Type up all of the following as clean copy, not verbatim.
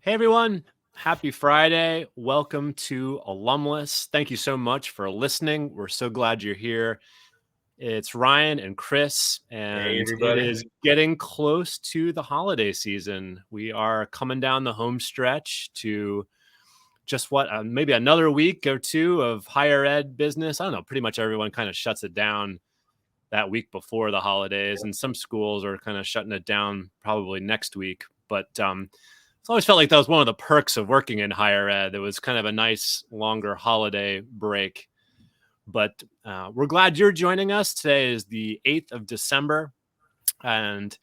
Hey everyone, happy Friday. Welcome to Alumless. Thank you so much for listening. We're so glad you're here. It's Ryan and Chris, Hey, and it everybody. is getting close to the holiday season. We are coming down the home stretch to just maybe another week or two of higher ed business. I don't know, pretty much everyone kind of shuts it down that week before the holidays, and some schools are kind of shutting it down probably next week. But it's always felt like that was one of the perks of working in higher ed. It was kind of a nice longer holiday break. But we're glad you're joining us. Today is the 8th of December, and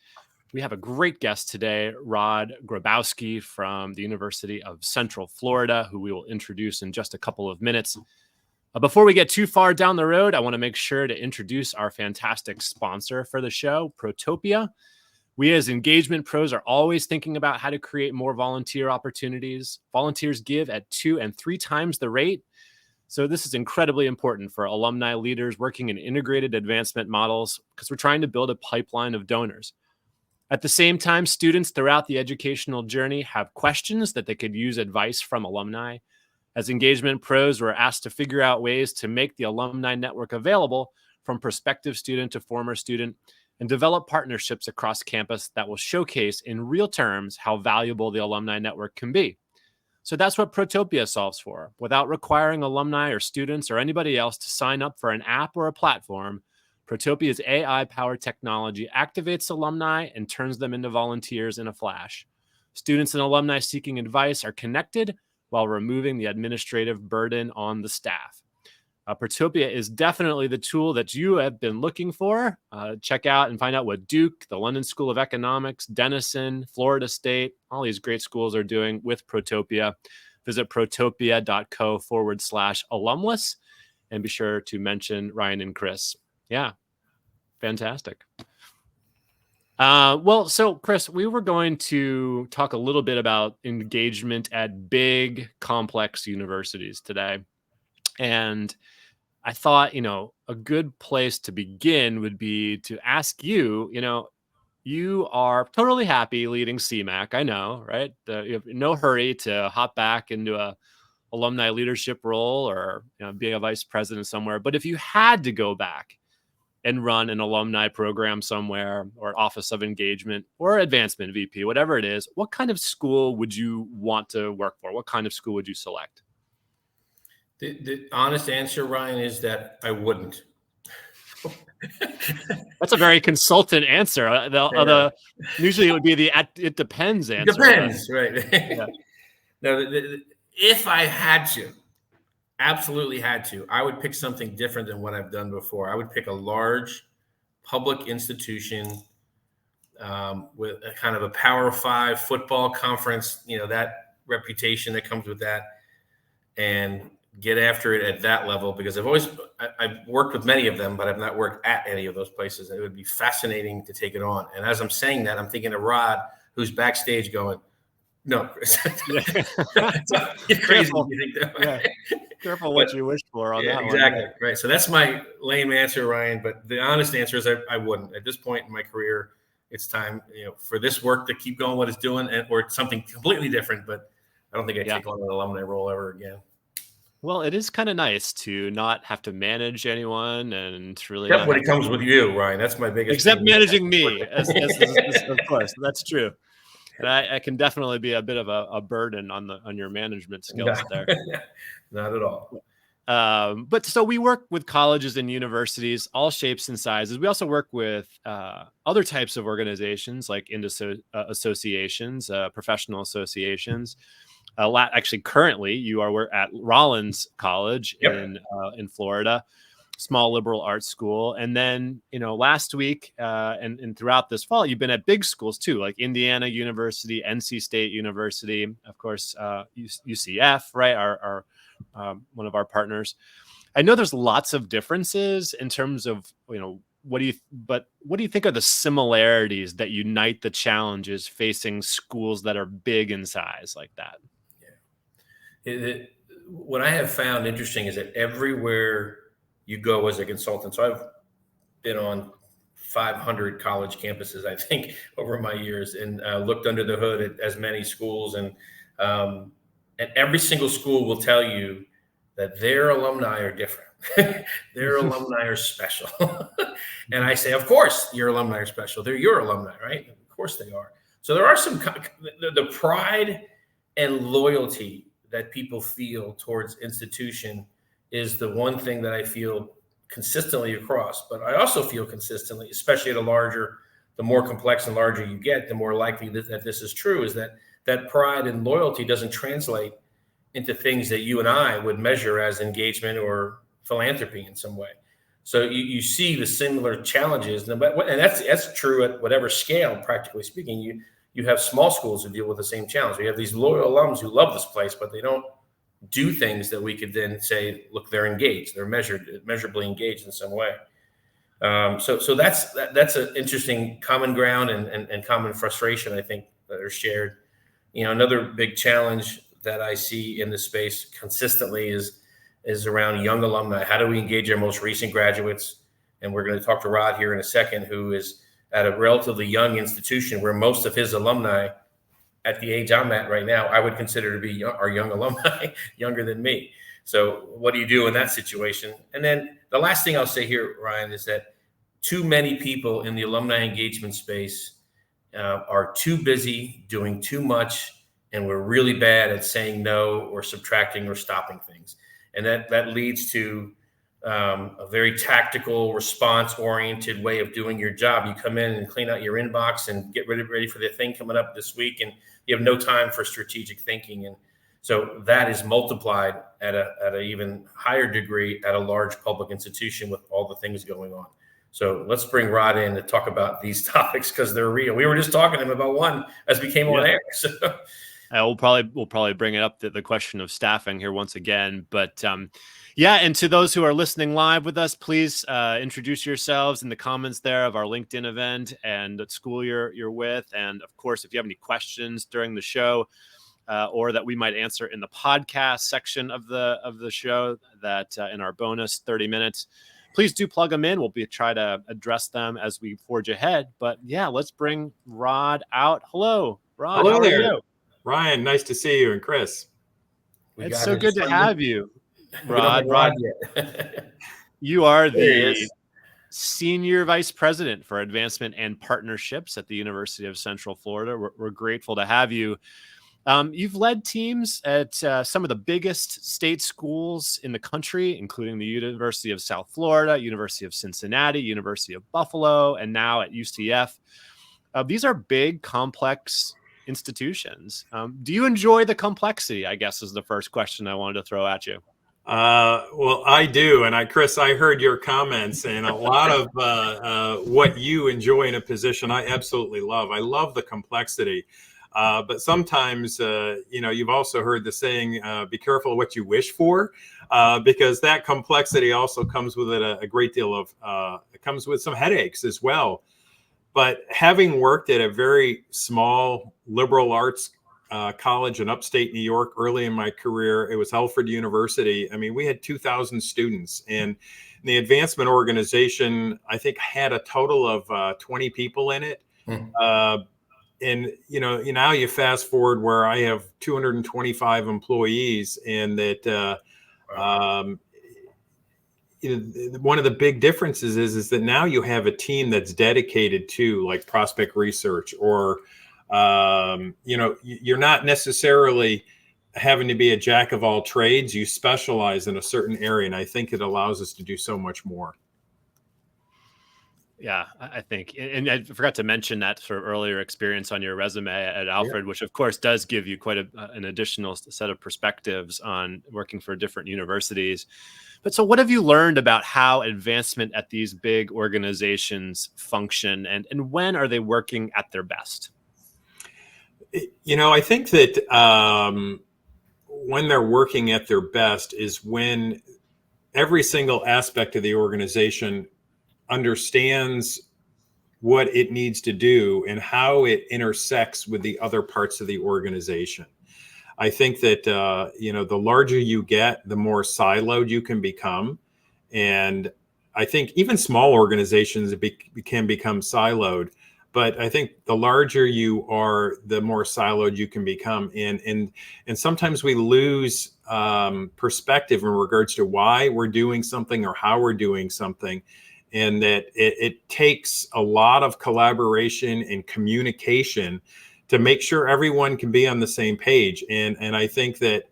we have a great guest today, Rod Grabowski from the University of Central Florida, who we will introduce in just a couple of minutes. Before we get too far down the road, I want to make sure to introduce our fantastic sponsor for the show, Protopia. We as engagement pros are always thinking about how to create more volunteer opportunities. Volunteers give at 2 and 3 times the rate. So this is incredibly important for alumni leaders working in integrated advancement models because we're trying to build a pipeline of donors. At the same time, students throughout the educational journey have questions that they could use advice from alumni. As engagement pros, we're asked to figure out ways to make the alumni network available from prospective student to former student and develop partnerships across campus that will showcase in real terms how valuable the alumni network can be. So that's what Protopia solves for. Without requiring alumni or students or anybody else to sign up for an app or a platform, Protopia's AI-powered technology activates alumni and turns them into volunteers in a flash. Students and alumni seeking advice are connected while removing the administrative burden on the staff. Protopia is definitely the tool that you have been looking for. Check out and find out what Duke, the London School of Economics, Denison, Florida State, all these great schools are doing with Protopia. Visit protopia.co/alumless and be sure to mention Ryan and Chris. Yeah, fantastic. So Chris, we were going to talk a little bit about engagement at big, complex universities today. And I thought, a good place to begin would be to ask you, you are totally happy leading CMAC. I know, right? You have no hurry to hop back into a alumni leadership role or being a vice president somewhere. But if you had to go back and run an alumni program somewhere or office of engagement or advancement VP, whatever it is, what kind of school would you want to work for? What kind of school would you select? The honest answer, Ryan, is that I wouldn't. That's a very consultant answer. Usually it would be it depends answer. Depends, right? Yeah. Now, if I had to, absolutely had to, I would pick something different than what I've done before. I would pick a large public institution with a kind of a Power 5 football conference, that reputation that comes with that, and get after it at that level, because I've worked with many of them, but I've not worked at any of those places. And it would be fascinating to take it on. And as I'm saying that, I'm thinking of Rod, who's backstage going, "No, Chris, you're crazy." Careful. You think that way. Yeah. Careful what you wish for on that exactly. one. Right. So that's my lame answer, Ryan. But the honest answer is I wouldn't. At this point in my career, it's time, for this work to keep going what it's doing, or something completely different. But I don't think I'd take on an alumni role ever again. Well, it is kind of nice to not have to manage anyone and really Except when it comes with you, Ryan. That's my biggest. Except managing me, of course, that's true. And I can definitely be a bit of a burden on your management skills there. Not at all. But so we work with colleges and universities, all shapes and sizes. We also work with other types of organizations like associations, professional associations. Actually, currently, you are at Rollins College in Florida, small liberal arts school. And then, last week and throughout this fall, you've been at big schools too, like Indiana University, NC State University, of course, UCF, right? Our one of our partners. I know there's lots of differences in terms of, what do you think are the similarities that unite the challenges facing schools that are big in size like that? What I have found interesting is that everywhere you go as a consultant, so I've been on 500 college campuses, I think, over my years, and looked under the hood at as many schools. And And every single school will tell you that their alumni are different. Their alumni are special. And I say, of course, your alumni are special. They're your alumni, right? Of course they are. So there are the pride and loyalty that people feel towards institution is the one thing that I feel consistently across. But I also feel consistently, especially the more complex and larger you get, the more likely that this is true, is that pride and loyalty doesn't translate into things that you and I would measure as engagement or philanthropy in some way. So you see the similar challenges, and that's true at whatever scale, practically speaking. You have small schools who deal with the same challenge. We have these loyal alums who love this place, but they don't do things that we could then say, look, they're engaged, they're measurably engaged in some way. So that's an interesting common ground and common frustration, I think, that are shared. Another big challenge that I see in this space consistently is around young alumni. How do we engage our most recent graduates? And we're going to talk to Rod here in a second, who is at a relatively young institution where most of his alumni, at the age I'm at right now, I would consider to be our young alumni, younger than me. So what do you do in that situation? And then the last thing I'll say here, Ryan, is that too many people in the alumni engagement space are too busy doing too much, and we're really bad at saying no or subtracting or stopping things. And that leads to a very tactical, response-oriented way of doing your job. You come in and clean out your inbox and get ready for the thing coming up this week, and you have no time for strategic thinking. And so that is multiplied at an even higher degree at a large public institution with all the things going on. So let's bring Rod in to talk about these topics because they're real. We were just talking to him about one as we came on air. So. We'll probably bring it up, the question of staffing here once again. But and to those who are listening live with us, please introduce yourselves in the comments there of our LinkedIn event and the school you're with. And of course, if you have any questions during the show or that we might answer in the podcast section of the show, that in our bonus 30 minutes, please do plug them in. We'll try to address them as we forge ahead. But let's bring Rod out. Hello, Rod. Hello how there. are you? Ryan, nice to see you, and Chris. It's so good to have you, Rod. Rod, you are the Senior Vice President for Advancement and Partnerships at the University of Central Florida. We're grateful to have you. You've led teams at some of the biggest state schools in the country, including the University of South Florida, University of Cincinnati, University of Buffalo, and now at UCF. These are big, complex institutions. Do you enjoy the complexity, I guess, is the first question I wanted to throw at you. Well, I do. And Chris, I heard your comments, and a lot of what you enjoy in a position I absolutely love. I love the complexity. But sometimes, you've also heard the saying, be careful what you wish for, because that complexity also comes with it a great deal of, it comes with some headaches as well. But having worked at a very small liberal arts college in upstate New York early in my career, it was Helford University. I mean, we had 2,000 students, and the advancement organization, I think, had a total of 20 people in it. And, now you fast forward where I have 225 employees, and that one of the big differences is that now you have a team that's dedicated to like prospect research, or, you're not necessarily having to be a jack of all trades. You specialize in a certain area. And I think it allows us to do so much more. Yeah, I think, and I forgot to mention that sort of earlier experience on your resume at Alfred, which of course does give you quite an additional set of perspectives on working for different universities. But so what have you learned about how advancement at these big organizations function, and when are they working at their best? I think that when they're working at their best is when every single aspect of the organization understands what it needs to do and how it intersects with the other parts of the organization. I think that, the larger you get, the more siloed you can become. And I think even small organizations can become siloed. But I think the larger you are, the more siloed you can become. And sometimes we lose perspective in regards to why we're doing something or how we're doing something. And that it takes a lot of collaboration and communication to make sure everyone can be on the same page. And I think that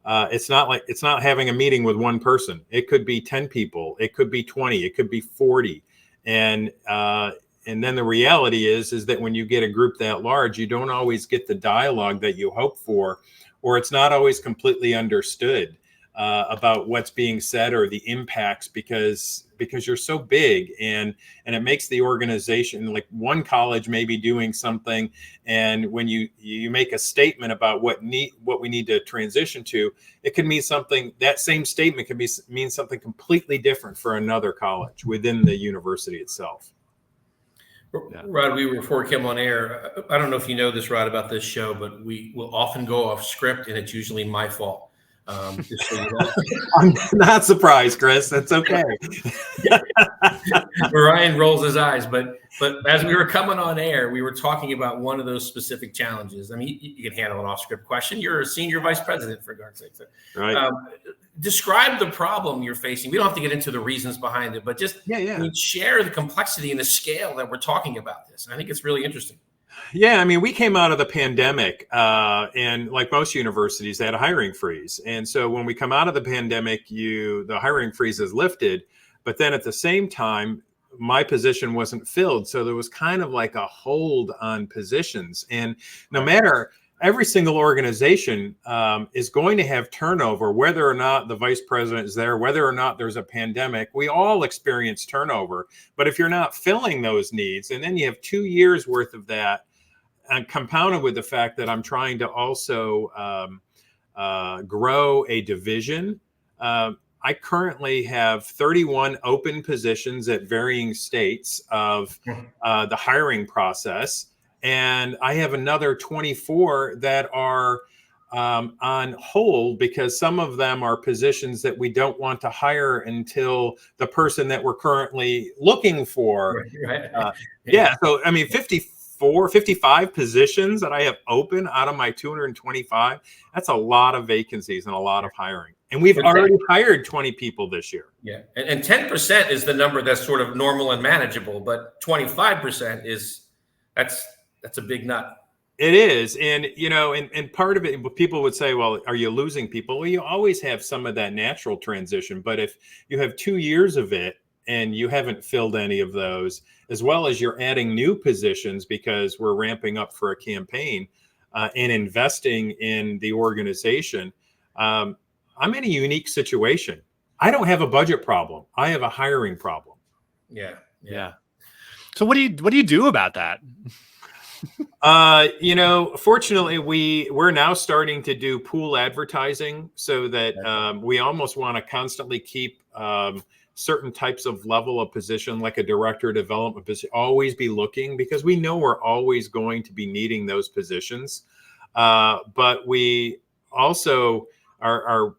it's not having a meeting with one person. It could be 10 people. It could be 20. It could be 40. And then the reality is that when you get a group that large, you don't always get the dialogue that you hope for, or it's not always completely understood about what's being said or the impacts because you're so big, and it makes the organization, like one college may be doing something, and when you make a statement about what we need to transition to, it can mean something. That same statement can mean something completely different for another college within the university itself. Yeah. Rod, before we came on air, I don't know if you know this, Rod, about this show, but we will often go off script, and it's usually my fault. Just so you know. I'm not surprised, Chris. That's okay. Ryan rolls his eyes, but as we were coming on air, we were talking about one of those specific challenges. I mean, you can handle an off-script question. You're a senior vice president, for God's sake. Right. Describe the problem you're facing. We don't have to get into the reasons behind it, but just I mean, share the complexity and the scale that we're talking about this. And I think it's really interesting. Yeah, I mean, we came out of the pandemic, and like most universities, they had a hiring freeze. And so when we come out of the pandemic, the hiring freeze is lifted. But then at the same time, my position wasn't filled. So there was kind of like a hold on positions. And no matter, every single organization is going to have turnover, whether or not the vice president is there, whether or not there's a pandemic. We all experience turnover. But if you're not filling those needs, and then you have 2 years worth of that, and compounded with the fact that I'm trying to also grow a division. I currently have 31 open positions at varying states of the hiring process. And I have another 24 that are on hold because some of them are positions that we don't want to hire until the person that we're currently looking for. Yeah. So, I mean, 55 positions that I have open out of my 225. That's a lot of vacancies and a lot of hiring. And we've already hired 20 people this year. Yeah. And 10% is the number that's sort of normal and manageable, but 25% that's a big nut. It is. And, you know, and part of it, people would say, well, are you losing people? Well, you always have some of that natural transition. But if you have 2 years of it and you haven't filled any of those, as well as you're adding new positions because we're ramping up for a campaign and investing in the organization, I'm in a unique situation. I don't have a budget problem. I have a hiring problem. Yeah. So what do you do about that? You know, fortunately, we're now starting to do pool advertising so that we almost want to constantly keep certain types of level of position, like a director of development position, always be looking, because we know we're always going to be needing those positions. But we also are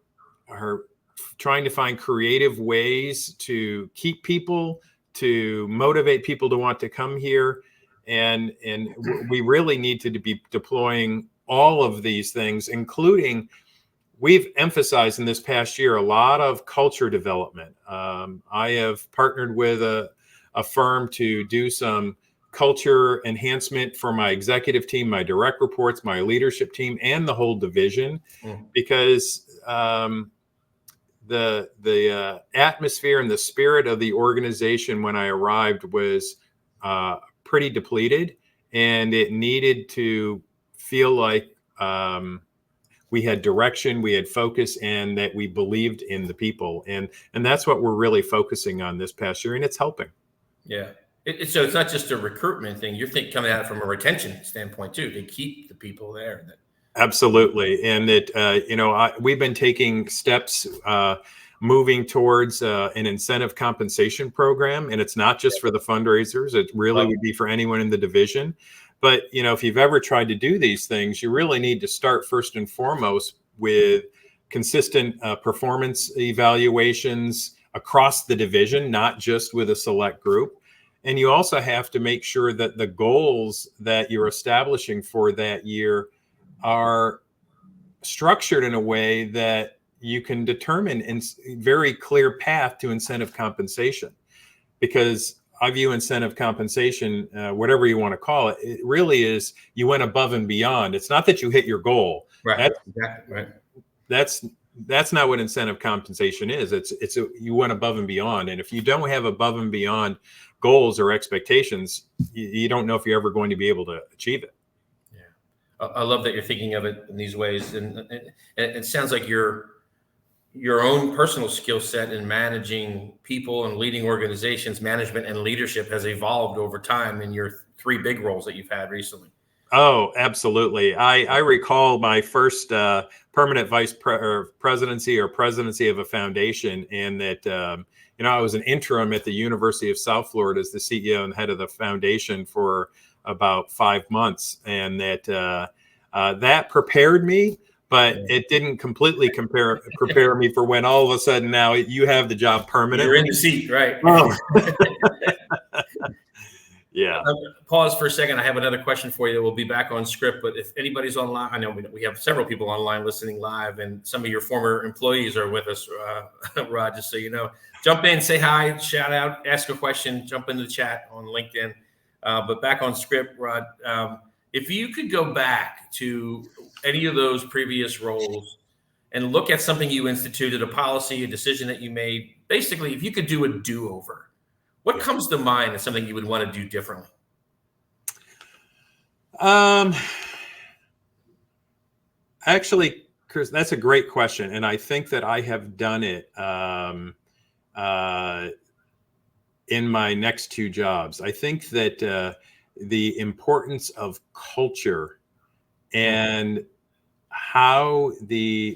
trying to find creative ways to keep people, to motivate people to want to come here. And we really need to be deploying all of these things, including, we've emphasized in this past year a lot of culture development. I have partnered with a firm to do some culture enhancement for my executive team, my direct reports, my leadership team, and the whole division, because the atmosphere and the spirit of the organization when I arrived was pretty depleted, and it needed to feel like we had direction, we had focus, and that we believed in the people. And that's what we're really focusing on this past year, and it's helping. Yeah. So it's not just a recruitment thing. You're coming at it from a retention standpoint too, to keep the people there. Absolutely. And we've been taking steps moving towards an incentive compensation program. And it's not just for the fundraisers. It really would be for anyone in the division. But, you know, if you've ever tried to do these things, you really need to start first and foremost with consistent performance evaluations across the division, not just with a select group. And you also have to make sure that the goals that you're establishing for that year are structured in a way that you can determine in very clear path to incentive compensation. Because I view incentive compensation, whatever you want to call it, it really is you went above and beyond. It's not that you hit your goal. Right. Exactly. Right. That's not what incentive compensation is. You went above and beyond. And if you don't have above and beyond goals or expectations, you don't know if you're ever going to be able to achieve it. Yeah. I love that you're thinking of it in these ways. And it sounds like your own personal skill set in managing people and leading organizations, management and leadership has evolved over time in your 3 big roles that you've had recently. Oh, absolutely. I recall my first permanent presidency or presidency of a foundation, and that, I was an interim at the University of South Florida as the CEO and head of the foundation for about 5 months. And that prepared me, but it didn't completely prepare me for when all of a sudden now you have the job permanently. You're in the seat, right? Oh. Yeah. Pause for a second. I have another question for you that will be back on script. But if anybody's online, I know we have several people online listening live, and some of your former employees are with us, Rod, just so you know. Jump in, say hi, shout out, ask a question, jump into the chat on LinkedIn. But back on script, Rod, if you could go back to any of those previous roles and look at something you instituted, a policy, a decision that you made, basically, if you could do a do-over, what comes to mind as something you would want to do differently? Actually, Chris, that's a great question. And I think that I have done it in my next 2 jobs. I think that the importance of culture and how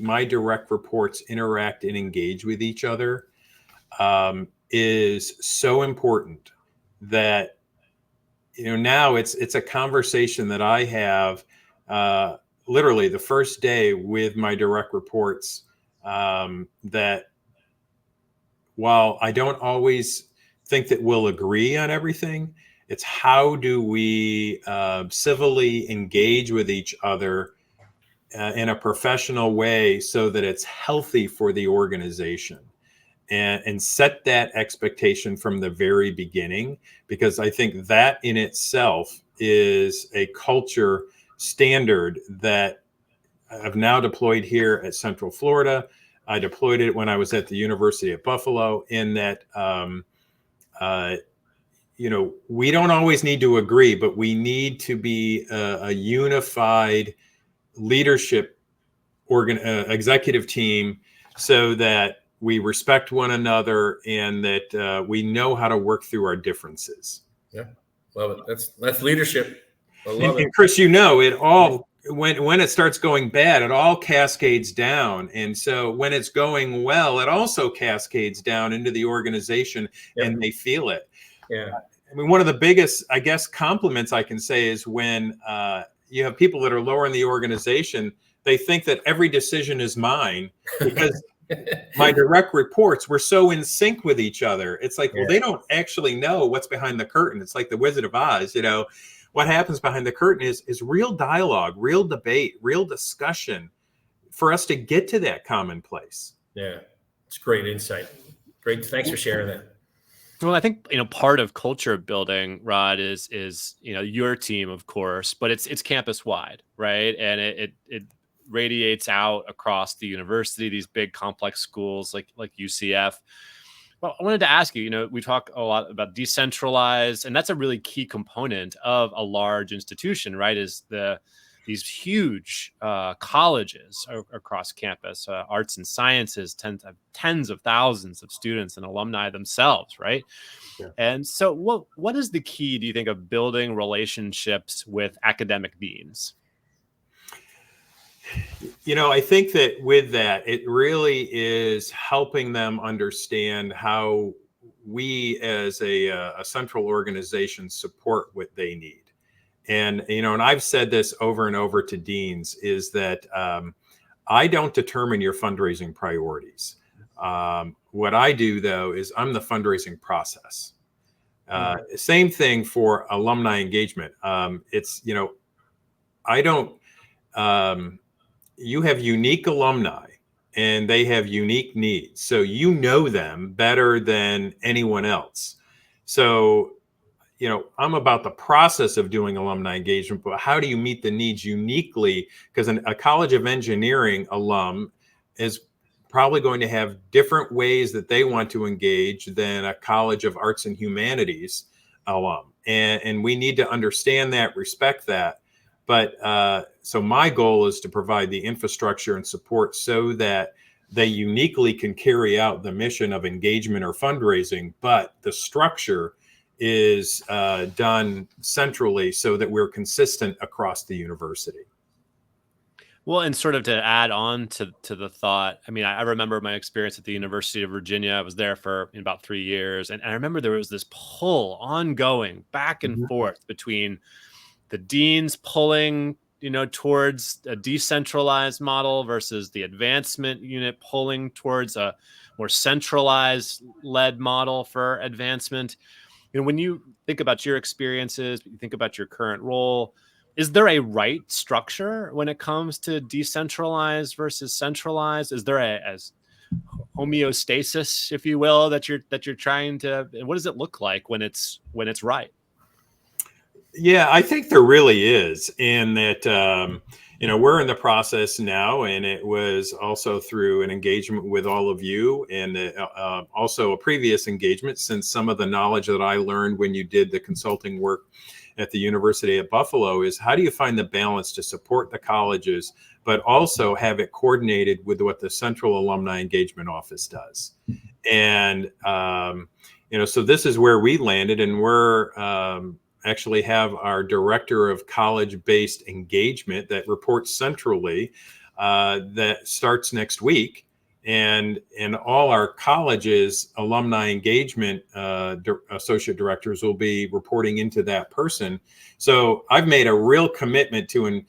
my direct reports interact and engage with each other is so important that, now it's a conversation that I have literally the first day with my direct reports, that while I don't always think that we'll agree on everything, it's how do we civilly engage with each other in a professional way so that it's healthy for the organization. And set that expectation from the very beginning, because I think that in itself is a culture standard that I've now deployed here at Central Florida. I deployed it when I was at the University of Buffalo, in that, we don't always need to agree, but we need to be a unified leadership executive team so that we respect one another and that we know how to work through our differences. Yeah, love it. That's leadership. I love it. And Chris, it all when it starts going bad, it all cascades down. And so when it's going well, it also cascades down into the organization, and they feel it. Yeah. I mean, one of the biggest, I guess, compliments I can say is when you have people that are lower in the organization, they think that every decision is mine because my direct reports were so in sync with each other. It's like, well, they don't actually know what's behind the curtain. It's like the Wizard of Oz. What happens behind the curtain is real dialogue, real debate, real discussion for us to get to that common place. Yeah, it's great insight. Great. Thanks for sharing that. Well, I think part of culture building, Rod, is your team, of course, but it's campus wide, right? And it radiates out across the university, these big complex schools like UCF. Well, I wanted to ask you, we talk a lot about decentralized, and that's a really key component of a large institution, right? Is these huge colleges across campus, arts and sciences, tens of thousands of students and alumni themselves, right? Yeah. And so what is the key, do you think, of building relationships with academic deans? I think that with that, it really is helping them understand how we as a central organization support what they need. And, and I've said this over and over to deans, is that I don't determine your fundraising priorities. What I do, though, is I'm the fundraising process. Same thing for alumni engagement. It's, I don't, you have unique alumni and they have unique needs. So you know them better than anyone else. So, I'm about the process of doing alumni engagement, but how do you meet the needs uniquely? Because a College of Engineering alum is probably going to have different ways that they want to engage than a College of Arts and Humanities alum. And we need to understand that, respect that. But so my goal is to provide the infrastructure and support so that they uniquely can carry out the mission of engagement or fundraising, but the structure is done centrally so that we're consistent across the university. Well, and sort of to add on to the thought, I mean, I remember my experience at the University of Virginia. I was there for about 3 years, and I remember there was this pull ongoing back and forth between the deans pulling, towards a decentralized model versus the advancement unit pulling towards a more centralized led model for advancement. When you think about your experiences, you think about your current role, is there a right structure when it comes to decentralized versus centralized? Is there a homeostasis, if you will, that you're trying to? And what does it look like when it's right? Yeah, I think there really is, in that we're in the process now, and it was also through an engagement with all of you, and also a previous engagement, since some of the knowledge that I learned when you did the consulting work at the University at Buffalo is how do you find the balance to support the colleges, but also have it coordinated with what the Central Alumni Engagement Office does. And, so this is where we landed, and we're actually have our director of college-based engagement that reports centrally that starts next week. And all our colleges alumni engagement associate directors will be reporting into that person. So I've made a real commitment to, and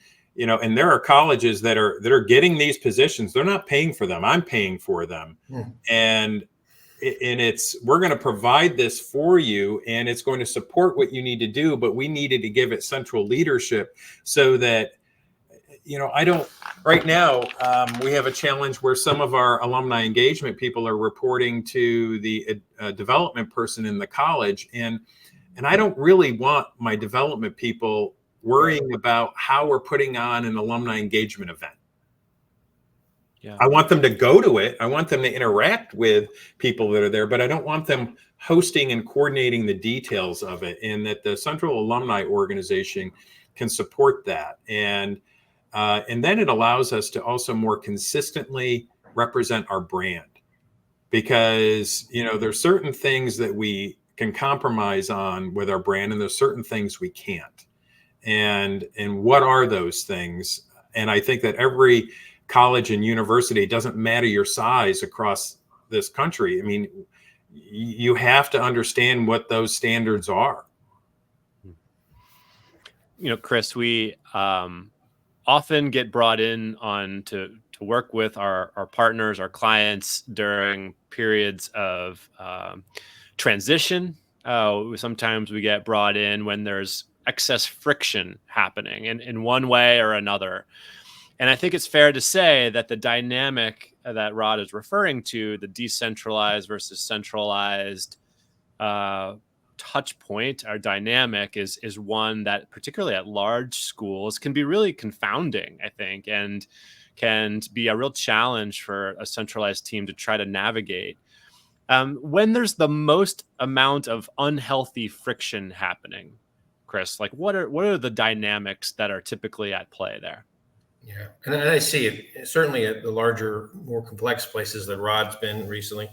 there are colleges that are getting these positions. They're not paying for them. I'm paying for them. And we're going to provide this for you, and it's going to support what you need to do, but we needed to give it central leadership so that, right now, we have a challenge where some of our alumni engagement people are reporting to the development person in the college. And I don't really want my development people worrying about how we're putting on an alumni engagement event. Yeah. I want them to go to it. I want them to interact with people that are there, but I don't want them hosting and coordinating the details of it, and that the Central Alumni Organization can support that. And then it allows us to also more consistently represent our brand, because, there's certain things that we can compromise on with our brand, and there's certain things we can't. And what are those things? And I think that every college and university, doesn't matter your size across this country. I mean, you have to understand what those standards are. Chris, we often get brought in on to work with our partners, our clients during periods of transition. Sometimes we get brought in when there's excess friction happening in one way or another. And I think it's fair to say that the dynamic that Rod is referring to, the decentralized versus centralized touch point, our dynamic is one that, particularly at large schools, can be really confounding, I think, and can be a real challenge for a centralized team to try to navigate. When there's the most amount of unhealthy friction happening, Chris, like what are the dynamics that are typically at play there? Yeah, and I see it certainly at the larger, more complex places that Rod's been recently,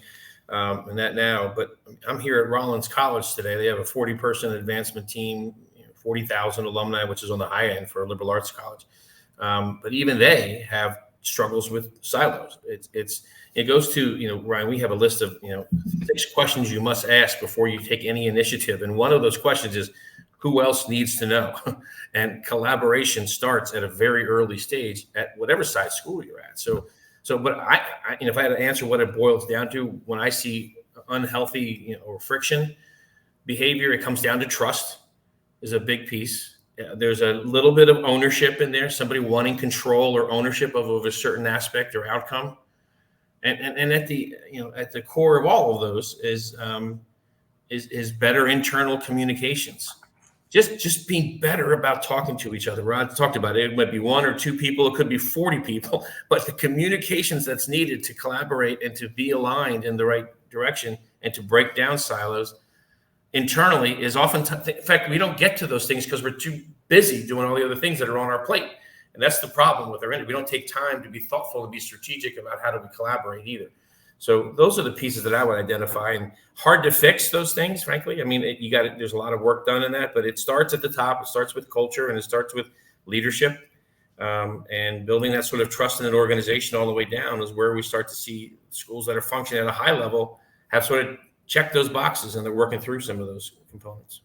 and that now. But I'm here at Rollins College today. They have a 40-person advancement team, 40,000 alumni, which is on the high end for a liberal arts college. But even they have struggles with silos. It goes to, Ryan, we have a list of 6 questions you must ask before you take any initiative, and one of those questions is, who else needs to know? And collaboration starts at a very early stage at whatever size school you're at. So, but I if I had to answer what it boils down to, when I see unhealthy, or friction, behavior. It comes down to trust is a big piece. There's a little bit of ownership in there, somebody wanting control or ownership of a certain aspect or outcome. And at the core of all of those is better internal communications. Just being better about talking to each other. Rod talked about it. It might be 1 or 2 people. It could be 40 people. But the communications that's needed to collaborate and to be aligned in the right direction and to break down silos internally is often, in fact, we don't get to those things because we're too busy doing all the other things that are on our plate. And that's the problem with our industry. We don't take time to be thoughtful, to be strategic about how do we collaborate either. So those are the pieces that I would identify, and hard to fix those things, frankly. I mean, there's a lot of work done in that, but it starts at the top. It starts with culture, and it starts with leadership, and building that sort of trust in an organization all the way down is where we start to see schools that are functioning at a high level have sort of checked those boxes, and they're working through some of those components.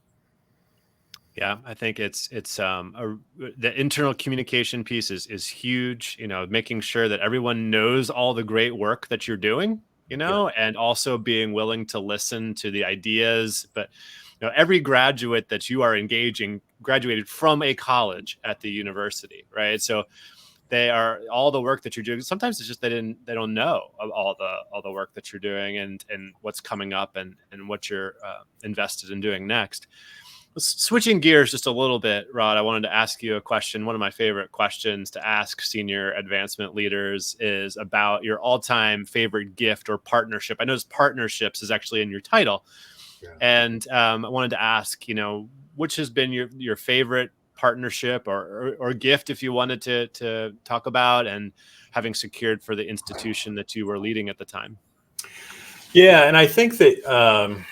Yeah, I think it's the internal communication piece is huge. Making sure that everyone knows all the great work that you're doing, and also being willing to listen to the ideas. But every graduate that you are engaging graduated from a college at the university, right? So they are all the work that you're doing. Sometimes it's just they don't know of all the work that you're doing and what's coming up and what you're invested in doing next. Switching gears just a little bit, Rod, I wanted to ask you a question. One of my favorite questions to ask senior advancement leaders is about your all-time favorite gift or partnership. I noticed partnerships is actually in your title. Yeah. And I wanted to ask, which has been your favorite partnership or gift, if you wanted to talk about, and having secured for the institution that you were leading at the time? Yeah, and I think that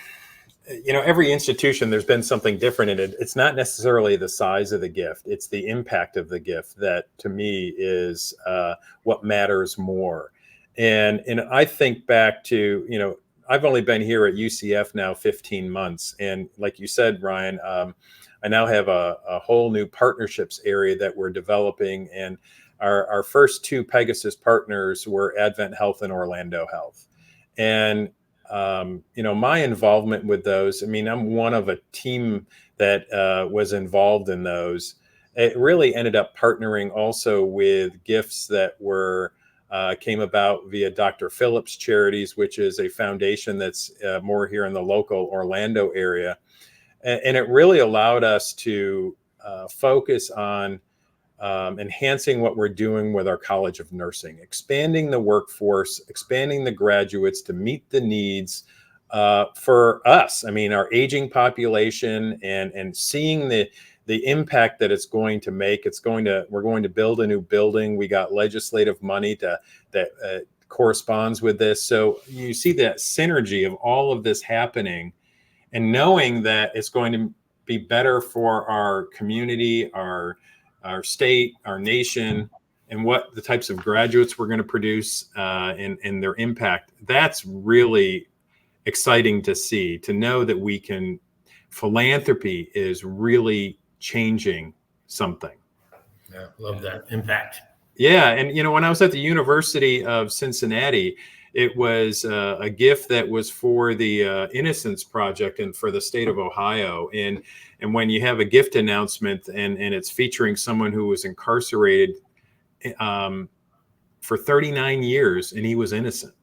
every institution, there's been something different in it. It's not necessarily the size of the gift. It's the impact of the gift that, to me, is what matters more. And I think back to, I've only been here at UCF now 15 months. And like you said, Ryan, I now have a whole new partnerships area that we're developing. And our first 2 Pegasus partners were Advent Health and Orlando Health. And my involvement with those, I'm one of a team that was involved in those. It really ended up partnering also with gifts that came about via Dr. Phillips Charities, which is a foundation that's more here in the local Orlando area. And it really allowed us to focus on enhancing what we're doing with our College of Nursing, expanding the workforce, expanding the graduates to meet the needs for us. Our aging population and seeing the impact that it's going to make. We're going to build a new building. We got legislative money that corresponds with this. So you see that synergy of all of this happening, and knowing that it's going to be better for our community, our state, our nation, and what the types of graduates we're going to produce and their impact. That's really exciting to see, to know that philanthropy is really changing something. Yeah, love that impact. Yeah. And, when I was at the University of Cincinnati, it was a gift that was for the Innocence Project and for the state of Ohio. And when you have a gift announcement and it's featuring someone who was incarcerated for 39 years and he was innocent.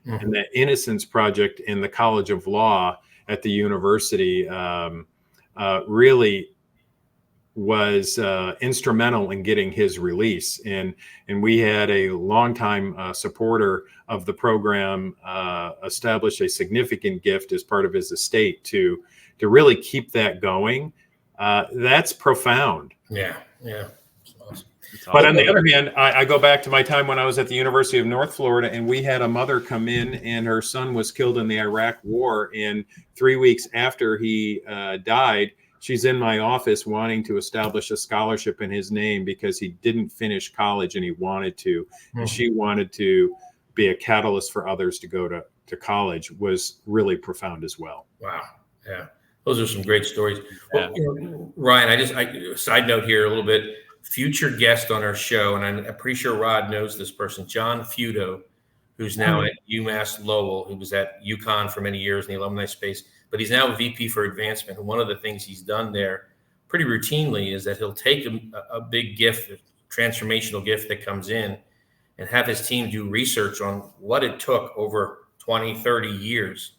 Mm-hmm. And that Innocence Project in the College of Law at the university really was instrumental in getting his release. And we had a longtime supporter of the program establish a significant gift as part of his estate to really keep that going. That's profound. Yeah. That's awesome. But on the other hand, I go back to my time when I was at the University of North Florida, and we had a mother come in and her son was killed in the Iraq War. And 3 weeks after he died, she's in my office wanting to establish a scholarship in his name because he didn't finish college and he wanted to. Mm-hmm. And she wanted to be a catalyst for others to go to college. Was really profound as well. Wow. Yeah. Those are some great stories. Yeah. Well, Ryan, I side note here a little bit. Future guest on our show, and I'm pretty sure Rod knows this person, John Fudo, who's now at UMass Lowell, who was at UConn for many years in the alumni space. but he's now a VP for advancement. And one of the things he's done there pretty routinely is that he'll take a big gift, a transformational gift that comes in, and have his team do research on what it took over 20, 30 years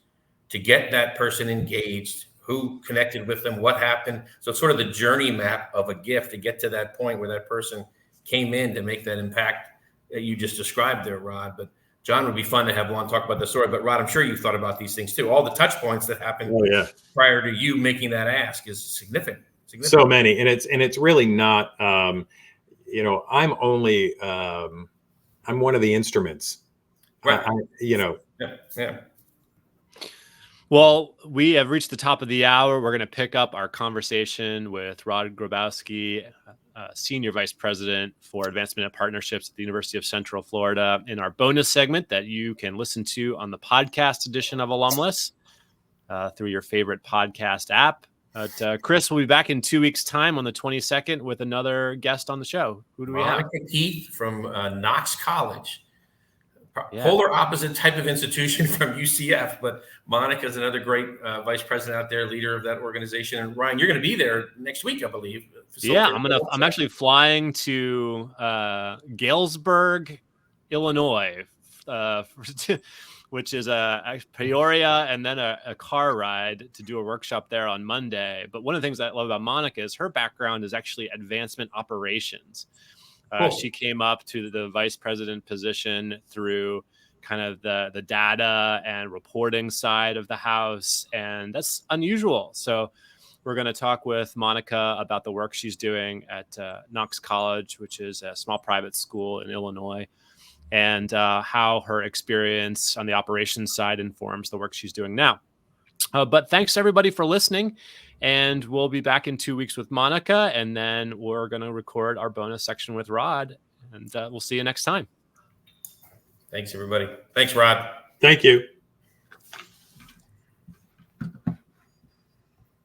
to get that person engaged, who connected with them, what happened. So it's sort of the journey map of a gift to get to that point where that person came in to make that impact that you just described there, Rod. But John, would be fun to have Juan talk about the story. But Rod, I'm sure you've thought about these things too. All the touch points that happened prior to you making that ask is significant. So many, and it's really not. You know, I'm only I'm one of the instruments. Right. You know. Yeah. Well, we have reached the top of the hour. We're going to pick up our conversation with Rod Grabowski, Senior Vice President for Advancement and Partnerships at the University of Central Florida, in our bonus segment that you can listen to on the podcast edition of Alumless through your favorite podcast app. But Chris will be back in 2 weeks' time on the 22nd with another guest on the show. Who do we have? Monica Keith from Knox College. Polar opposite type of institution from UCF, but Monica is another great vice president out there, leader of that organization. And Ryan, you're going to be there next week, I believe. Yeah, I'm actually flying to Galesburg, Illinois, which is a Peoria, and then a car ride to do a workshop there on Monday. But one of the things I love about Monica is her background is actually advancement operations. Cool. She came up to the vice president position through kind of the data and reporting side of the house, and that's unusual. So we're going to talk with Monica about the work she's doing at Knox College, which is a small private school in Illinois, and how her experience on the operations side informs the work she's doing now. But thanks everybody for listening, and we'll be back in 2 weeks with Monica, and then we're going to record our bonus section with Rod, and we'll see you next time. Thanks, everybody. Thanks, Rod. Thank you.